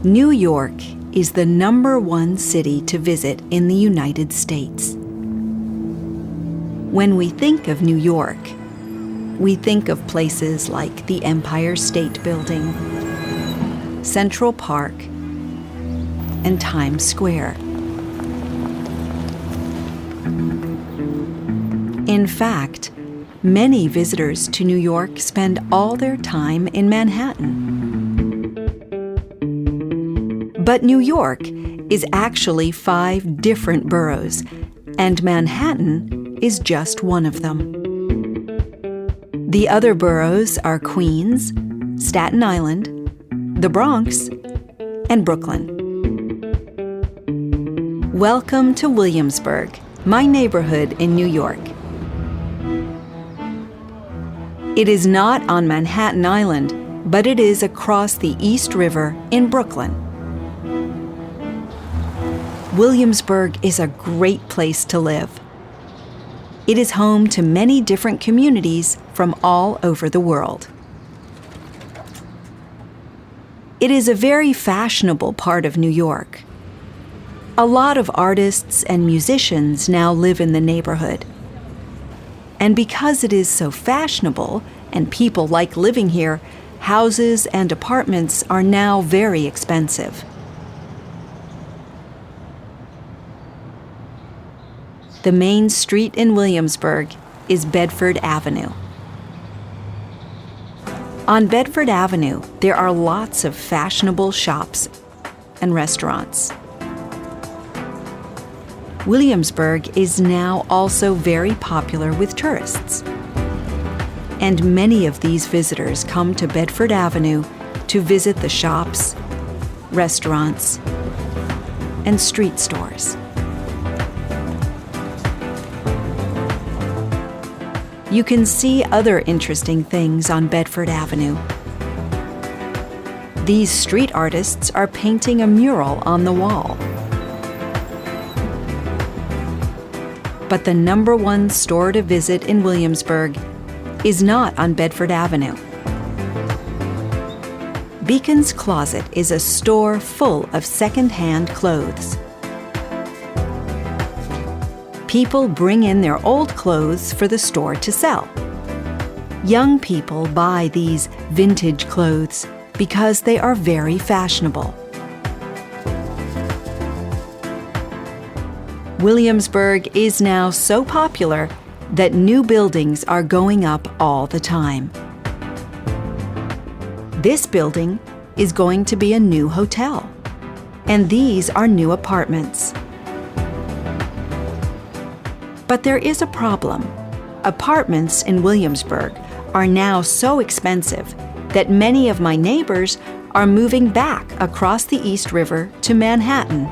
New York is the #1 city to visit in the United States. When we think of New York, we think of places like the Empire State Building, Central Park, and Times Square. In fact, many visitors to New York spend all their time in Manhattan. But New York is actually 5 different boroughs, and Manhattan is just one of them. The other boroughs are Queens, Staten Island, the Bronx, and Brooklyn. Welcome to Williamsburg, my neighborhood in New York. It is not on Manhattan Island, but it is across the East River in Brooklyn. Williamsburg is a great place to live. It is home to many different communities from all over the world. It is a very fashionable part of New York. A lot of artists and musicians now live in the neighborhood. And because it is so fashionable and people like living here, houses and apartments are now very expensive. The main street in Williamsburg is Bedford Avenue. On Bedford Avenue, there are lots of fashionable shops and restaurants. Williamsburg is now also very popular with tourists. And many of these visitors come to Bedford Avenue to visit the shops, restaurants, and street stores. You can see other interesting things on Bedford Avenue. These street artists are painting a mural on the wall. But the #1 store to visit in Williamsburg is not on Bedford Avenue. Beacon's Closet is a store full of second-hand clothes. People bring in their old clothes for the store to sell. Young people buy these vintage clothes because they are very fashionable. Williamsburg is now so popular that new buildings are going up all the time. This building is going to be a new hotel, and these are new apartments. But there is a problem. Apartments in Williamsburg are now so expensive that many of my neighbors are moving back across the East River to Manhattan.